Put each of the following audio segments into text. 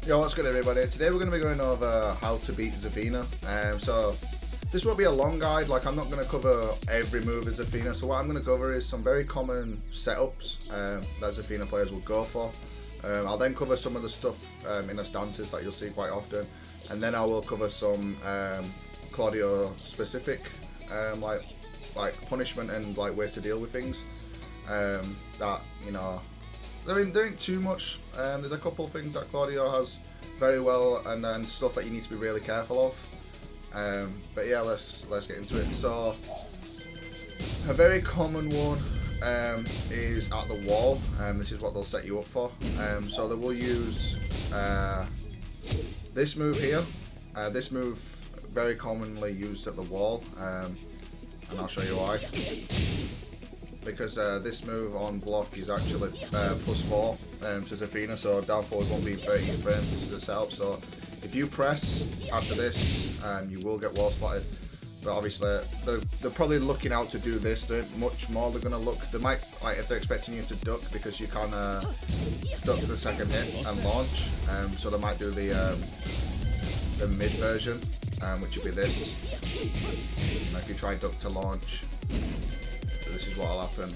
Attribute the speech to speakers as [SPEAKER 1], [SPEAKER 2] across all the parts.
[SPEAKER 1] Yo, what's good everybody? Today we're going to be going over how to beat Zafina. So this won't be a long guide, like I'm not going to cover every move as Zafina, so what I'm going to cover is some very common setups that Zafina players will go for. I'll then cover some of the stuff in the stances that you'll see quite often, and then I will cover some Claudio specific like punishment and like ways to deal with things that, you know, there ain't too much. There's a couple things that Claudio has very well, and then stuff that you need to be really careful of. But yeah, let's get into it. So a very common one is at the wall. This is what they'll set you up for. So they will use this move here. This move very commonly used at the wall, and I'll show you why. Because this move on block is actually +4 to Zafina, so down forward won't be in 13 frames. This is a setup, so if you press after this, you will get wall spotted. But obviously, they're probably looking out to do this. There ain't much more they're gonna look. They might, like, if they're expecting you to duck, because you can duck the second hit and launch. So they might do the mid version, which would be this. And if you try duck to launch, this is what'll happen.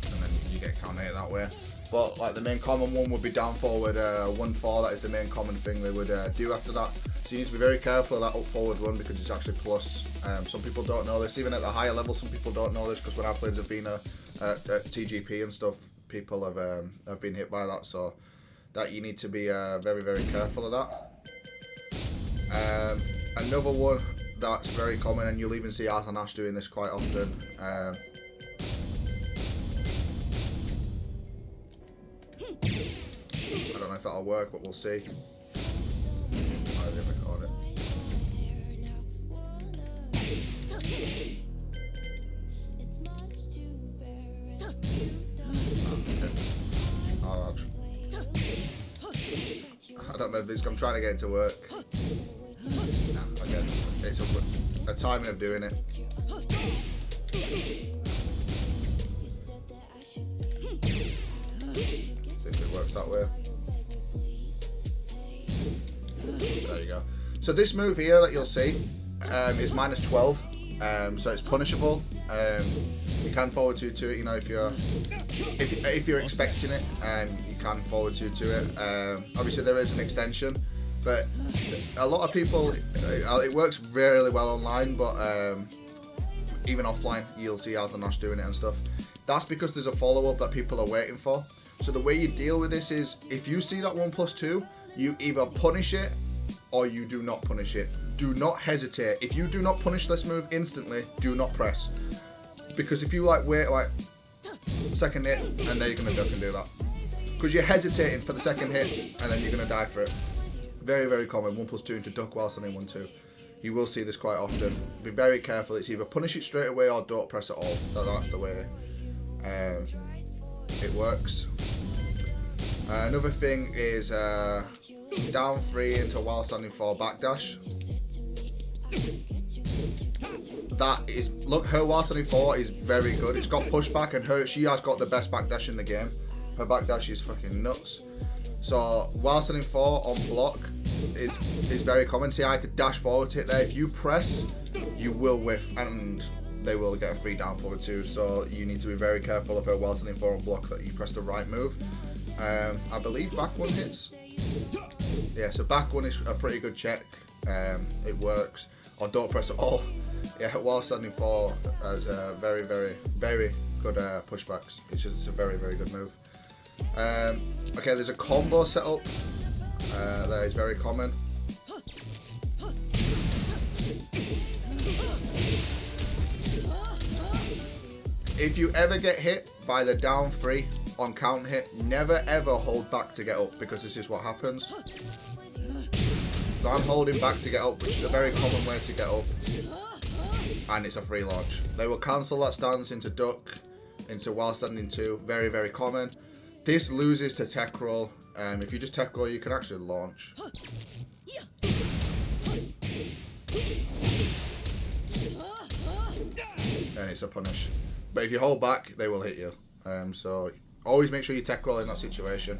[SPEAKER 1] And then you get counter hit that way. But like the main common one would be down forward 1-4. That is the main common thing they would do after that. So you need to be very careful of that up forward run, because it's actually plus. Some people don't know this, even at the higher level. Some people don't know this, because when I played Zafina at TGP and stuff, people have been hit by that. So that you need to be very, very careful of that. Another one that's very common, and you'll even see Arthur Nash doing this quite often. I don't know if that'll work, but we'll see. I didn't record it. Oh, I don't know if this. I'm trying to get it to work. No, okay. It's a timing of doing it. See if it works that way. There you go. So this move here that you'll see is -12. So it's punishable. You can forward two to it. You know, if you're expecting it, you can forward two to it. Obviously there is an extension, but a lot of people, it works really well online, but even offline you'll see Arthur Nash doing it and stuff. That's because there's a follow-up that people are waiting for. So the way you deal with this is, if you see that 1+2, you either punish it or you do not punish it. Do not hesitate. If you do not punish this move instantly, do not press. Because if you wait second hit, and then you're going to duck and do that. Because you're hesitating for the second hit, and then you're going to die for it. Very, very common, 1+2 into duck while standing 1-2. You will see this quite often. Be very careful. It's either punish it straight away or don't press at all. That's the way it works. Another thing is down 3 into while standing 4 backdash. That is, look, her while standing 4 is very good. It's got pushback, and she has got the best backdash in the game. Her backdash is fucking nuts. So while standing 4 on block is very common. See, I had to dash forward to hit there. If you press, you will whiff, and they will get a free down forward too. So you need to be very careful of her while standing 4 on block, that you press the right move. I believe back one hits. Yeah, so back one is a pretty good check. It works. Or don't press at all. Yeah, while standing 4 has very, very, very good pushbacks. It's just a very, very good move. Okay, there's a combo setup that is very common. If you ever get hit by the down 3 on counter hit, never ever hold back to get up, because this is what happens. So I'm holding back to get up, which is a very common way to get up, and it's a free launch. They will cancel that stance into duck, into while standing 2. Very, very common. This loses to tech roll. If you just tech roll, you can actually launch. And it's a punish. But if you hold back, they will hit you. So always make sure you tech roll in that situation.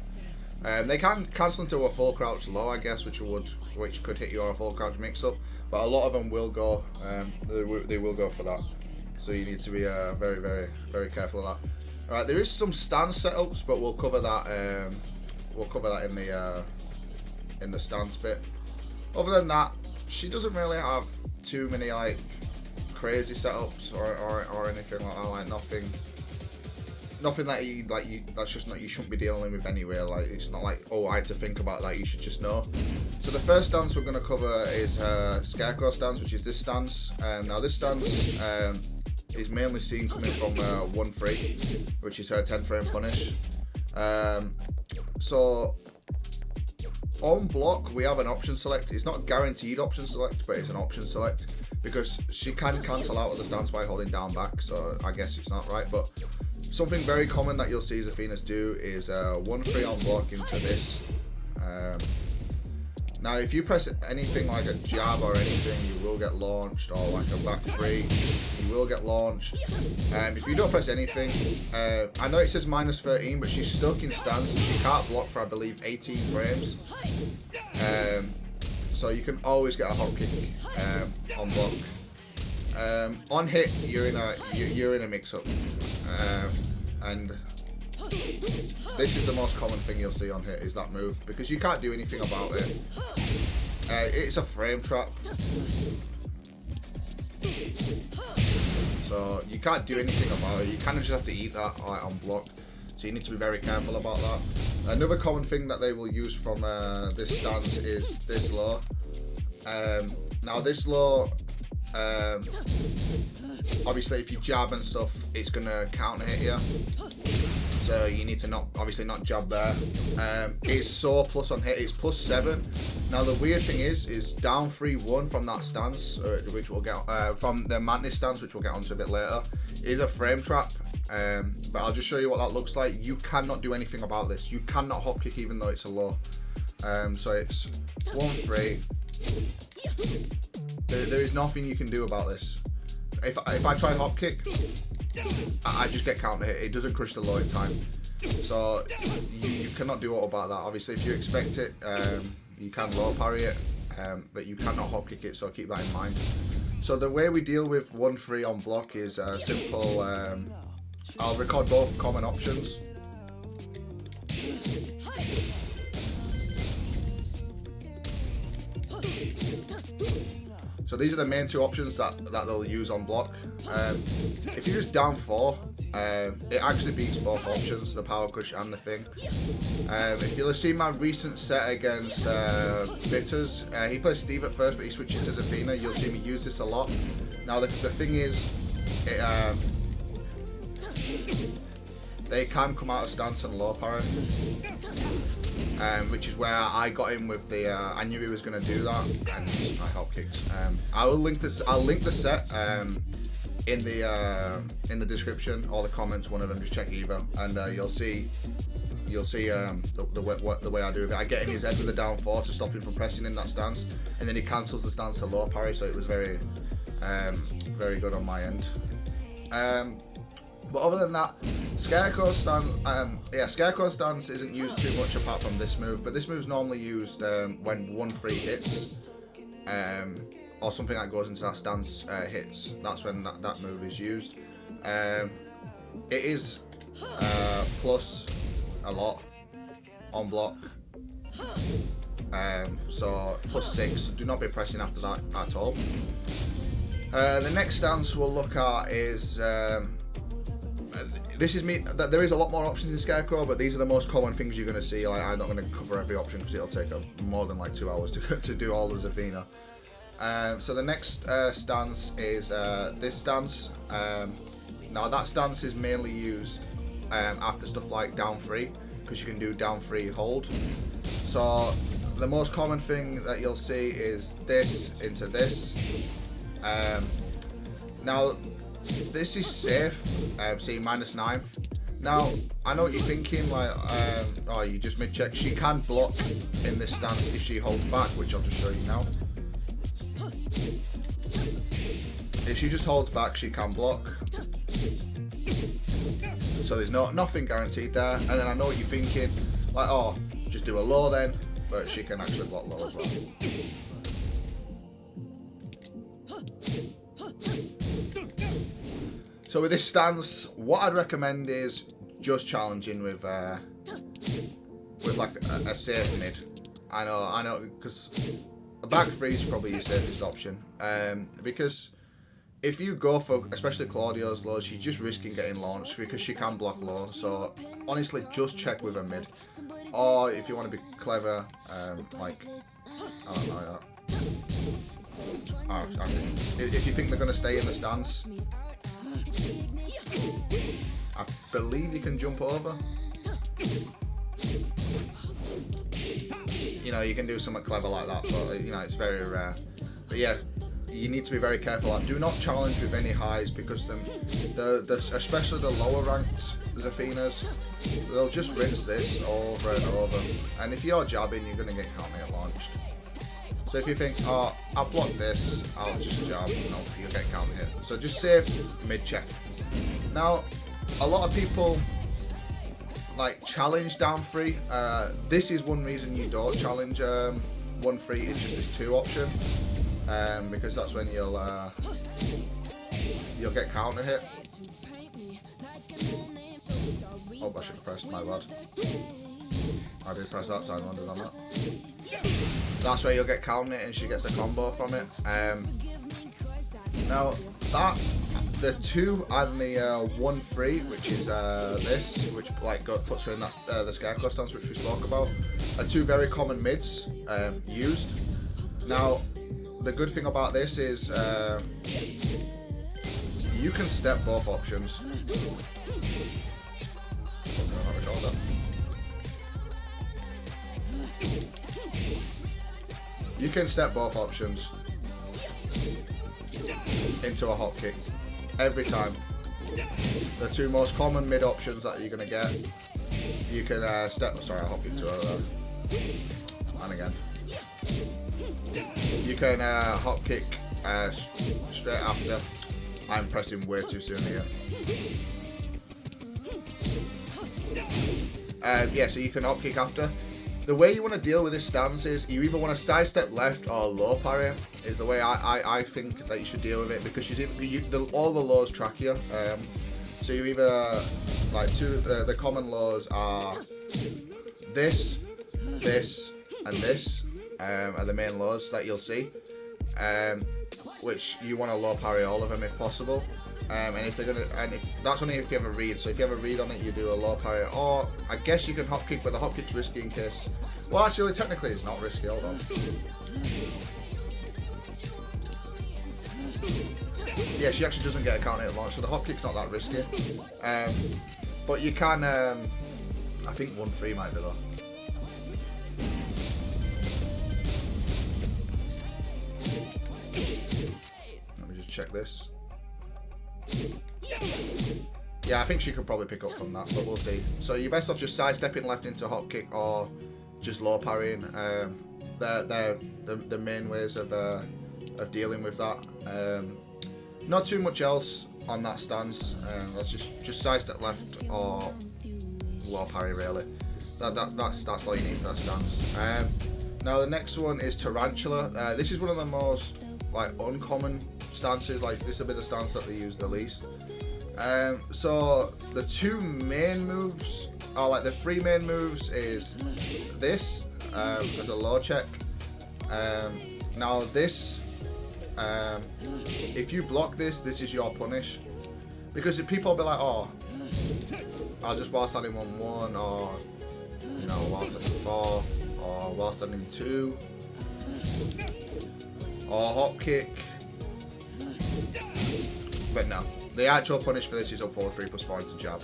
[SPEAKER 1] They can cancel into a full crouch low, I guess, which could hit you or a full crouch mix up, but a lot of them will go. They will go for that. So you need to be very, very, very careful of that. All right, there is some stance setups, but we'll cover that. We'll cover that in the stance bit. Other than that, she doesn't really have too many like crazy setups or anything like that. Like nothing that that's just not, you shouldn't be dealing with anywhere. Like it's not like, oh, I had to think about that. You should just know. So the first stance we're gonna cover is her Scarecrow stance, which is this stance. Now this stance is mainly seen coming from 1-3, which is her 10 frame punish. So on block we have an option select. It's not a guaranteed option select, but it's an option select because she can cancel out of the stance by holding down back. So I guess it's not right, but something very common that you'll see Zafinas do is 1-3 on block into this. Now if you press anything like a jab or anything, you will get launched, or like a back 3, you will get launched. If you don't press anything, I know it says -13, but she's stuck in stance and she can't block for I believe 18 frames. So you can always get a hop kick on block. On hit, you're in a mix-up, and this is the most common thing you'll see on hit is that move, because you can't do anything about it. It's a frame trap, so you can't do anything about it. You kind of just have to eat that on block. So you need to be very careful about that. Another common thing that they will use from this stance is this low. Now this low, obviously if you jab and stuff, it's gonna counter hit you. So you need to not jab there. It's so plus on hit, it's +7. Now the weird thing is down 3-1 from that stance, which we'll get from the Mantis stance, which we'll get onto a bit later, is a frame trap. But I'll just show you what that looks like. You cannot do anything about this. You cannot hop kick even though it's a low. So it's 1-3. There is nothing you can do about this. If I try hop kick, I just get counter hit. It doesn't crush the low in time. So you cannot do auto about that. Obviously, if you expect it, you can low parry it, but you cannot hop kick it. So keep that in mind. So the way we deal with 1-3 on block is simple. I'll record both common options. So these are the main two options that they'll use on block. If you just down 4, it actually beats both options, the power crush and the thing. If you'll have seen my recent set against Bitters, he plays Steve at first, but he switches to Zafina. You'll see me use this a lot. Now the thing is, they can come out of stance and low parry, which is where I got in with the. I knew he was going to do that, and I hop kicked. I'll link the set in the description or the comments. One of them, just check either, and you'll see the way I do it. I get in his head with the down 4 to stop him from pressing in that stance, and then he cancels the stance to low parry. So it was very good on my end. But other than that, Scarecrow stance isn't used too much apart from this move. But this move's normally used when 1-3 hits, or something that goes into that stance hits. That's when that move is used. It is plus a lot on block. So +6. Do not be pressing after that at all. The next stance we'll look at is. This is me. There is a lot more options in Scarecrow, but these are the most common things you're going to see. Like, I'm not going to cover every option because it'll take more than like 2 hours to do all of Zafina. So the next stance is this stance. Now that stance is mainly used after stuff like down 3, because you can do down 3 hold. So the most common thing that you'll see is this into this. Now this is safe, see -9. Now, I know what you're thinking, like, oh, you just mid-check. She can block in this stance if she holds back, which I'll just show you now. If she just holds back, she can block. So there's nothing guaranteed there. And then I know what you're thinking, like, oh, just do a low then, but she can actually block low as well. So with this stance, what I'd recommend is just challenging with like a safe mid. I know, because a back three is probably your safest option. Because if you go for, especially Claudio's lows, you're just risking getting launched because she can block low. So honestly, just check with a mid. Or if you want to be clever, like, I don't know, if you think they're going to stay in the stance, I believe you can jump over. You know, you can do something clever like that, but you know, it's very rare. But yeah, you need to be very careful. And do not challenge with any highs, because especially the lower ranked Zafinas, they'll just rinse this over and over. And if you're jabbing, you're going to get counter launched. So if you think, oh, I'll block this, I'll just jab, no, you'll get counter hit. So just save mid check. Now, a lot of people like challenge down 3. This is one reason you don't challenge 1-3. It's just this 2 option, because that's when you'll get counter hit. Oh, I should have pressed, my bad. I did press that time, under on that. That's where you'll get counter hit and she gets a combo from it. Now the 2 and the 1-3, which is this, which like puts her in that the Scarecrow stance, which we spoke about, are 2 very common mids used. Now, the good thing about this is you can step both options. You can step both options into a hop kick every time. The 2 most common mid options that you're gonna get. You can step. Sorry, I hop kick to her there. And again. You can hop kick straight after. I'm pressing way too soon here. Yeah, so you can hop kick after. The way you want to deal with this stance is you either want to sidestep left or low parry, is the way I think that you should deal with it, because all the lows track you. So you either, like, the common lows are this, and this are the main lows that you'll see, which you want to low parry all of them if possible. And if that's only if you have a read. So if you have a read on it, you do a low parry, or I guess you can hop kick, but the hop kick's risky in case. Well, actually, technically, it's not risky. Hold on. Yeah, she actually doesn't get a counter hit launch, so the hop kick's not that risky. But you can. I think 1-3 might be though. Let me just check this. Yeah, I think she could probably pick up from that, but we'll see. So you're best off just sidestepping left into hop kick or just low parrying. They're the main ways of dealing with that. Not too much else on that stance. Let's just sidestep left or low parry really. That's all you need for that stance. Now the next one is Tarantula. This is one of the most like uncommon stances. Like, this will be the stance that they use the least. So the 2 main moves, or like the 3 main moves, is this as a low check. Now this, if you block this is your punish, because if people will be like, oh, I'll just while standing 1-1, or you know, while standing 4, or while standing 2, or hop kick. But no, the actual punish for this is up forward 3+4 into jab.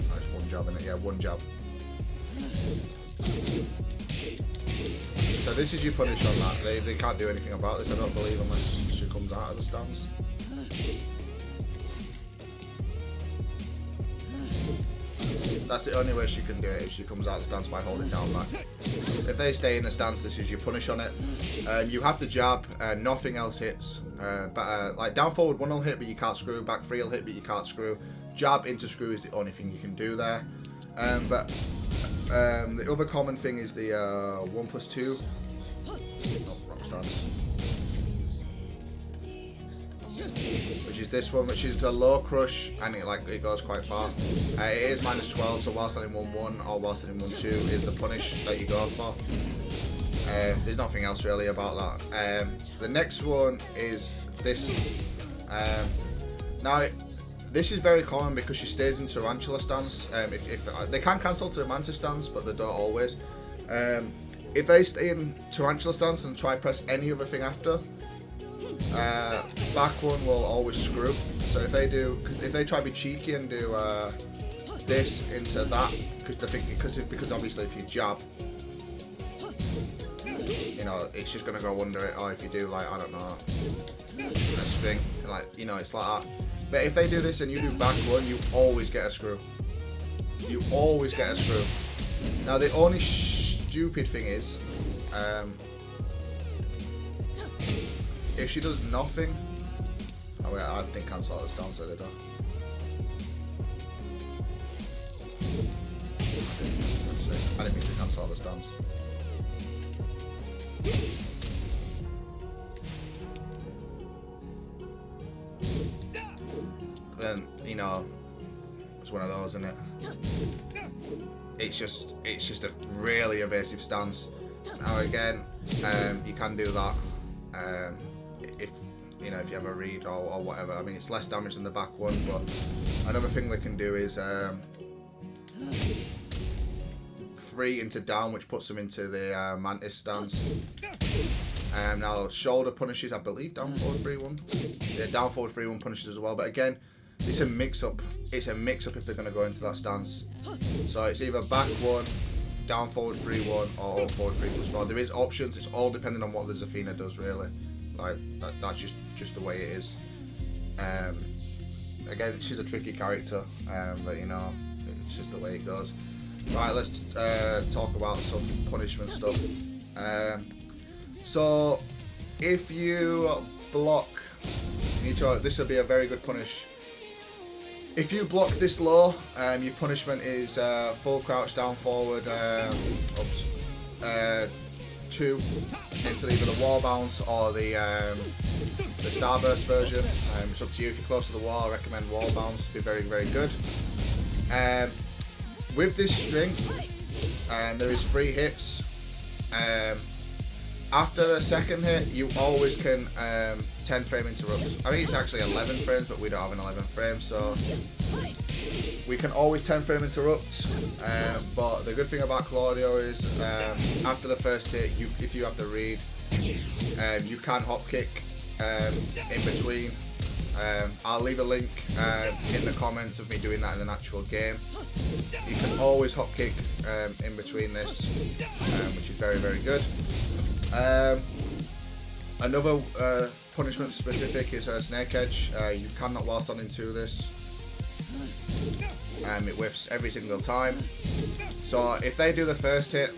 [SPEAKER 1] That's 1 jab in it, yeah, 1 jab. So this is your punish on that. They can't do anything about this, I don't believe, unless she comes out of the stance. That's the only way she can do it, if she comes out of the stance by holding down back. If they stay in the stance, this is your punish on it. You have to jab, nothing else hits. Like down forward 1 will hit, but you can't screw. Back 3 will hit, but you can't screw. Jab into screw is the only thing you can do there. The other common thing is the 1+2. Oh, wrong stance. Which is this one, which is a low crush, and it goes quite far. It is -12, so while standing 1-1 or while standing 1-2 is the punish that you go for. There's nothing else really about that. The next one is this. Now, this is very common because she stays in Tarantula stance. If they can cancel to a Mantis stance, but they don't always. If they stay in Tarantula stance and try press any other thing after, back one will always screw. So if they try to be cheeky and do this into that, because obviously if you jab, you know, it's just gonna go under it. Or if you do like, I don't know, a string, like, you know, it's like that. But if they do this and you do back one, you always get a screw. You always get a screw. Now the only stupid thing is, if she does nothing, oh wait, I didn't cancel out the stance, did I? I didn't mean to cancel out the stance. Then, you know, it's one of those, isn't it? It's just a really evasive stance. Now again, you can do that if you know, if you have a read or whatever. I mean, it's less damage than the back one, but another thing we can do is 3 into down, which puts them into the Mantis stance. Now shoulder punishes, I believe, down forward 3-1. Yeah, down forward 3-1 punishes as well. But again, it's a mix-up. It's a mix-up if they're going to go into that stance. So it's either back 1, down forward 3-1, or all forward 3+4. There is options. It's all depending on what the Zafina does, really. Like that's just the way it is. Again, she's a tricky character, but you know, it's just the way it goes. Right, let's talk about some punishment stuff. So if you block, this will be a very good punish. If you block this low, your punishment is full crouch down forward, 2 into either the wall bounce or the starburst version. It's up to you. If you're close to the wall, I recommend wall bounce. It'd be very, very good. With this string, there is 3 hits. After the second hit, you always can 10 frame interrupt. I think it's actually 11 frames, but we don't have an 11 frame, so we can always 10 frame interrupt. But the good thing about Claudio is after the first hit, if you have to read, you can hop kick in between. I'll leave a link in the comments of me doing that in an actual game. You can always hop kick in between this, which is very, very good. Another punishment specific is snake edge. You cannot while standing to this. It whiffs every single time. So if they do the first hit,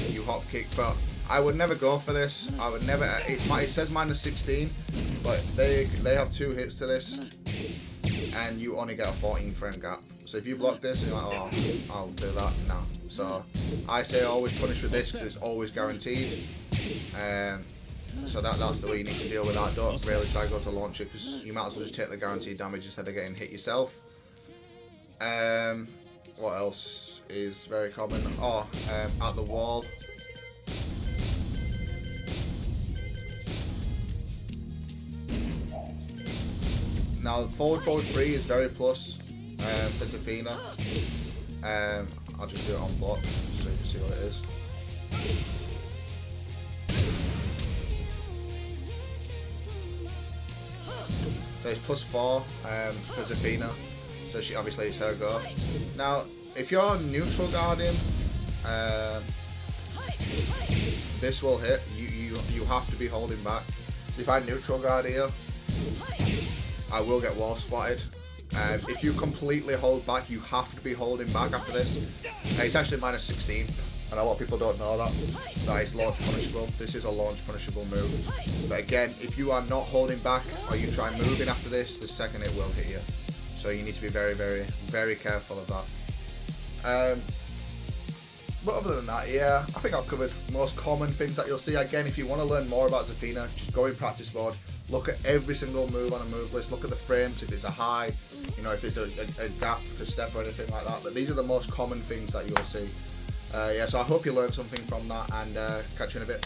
[SPEAKER 1] you hop kick, but I would never go for this. I would never. It says -16, but they have 2 hits to this, and you only get a 14 frame gap. So if you block this, and you're like, oh, I'll do that. No. So I say always punish with this because it's always guaranteed. So that's the way you need to deal with that. Don't really try to go to launcher because you might as well just take the guaranteed damage instead of getting hit yourself. What else is very common? At the wall. Now forward 3 is very plus for Zafina. I'll just do it on block so you can see what it is. So it's +4 for Zafina. So she obviously it's her go. Now if you're neutral guarding, this will hit. You have to be holding back. So if I neutral guard here, I will get wall spotted. If you completely hold back, you have to be holding back after this. It's actually minus 16, and a lot of people don't know that it's launch punishable. This is a launch punishable move. But again, if you are not holding back or you try moving after this, the second it will hit you. So you need to be very, very, very careful of that. But other than that, yeah, I think I've covered most common things that you'll see. Again, if you want to learn more about Zafina, just go in practice mode. Look at every single move on a move list. Look at the frames, if it's a high, you know, if it's a gap for step or anything like that. But these are the most common things that you'll see. Yeah, so I hope you learned something from that, and catch you in a bit.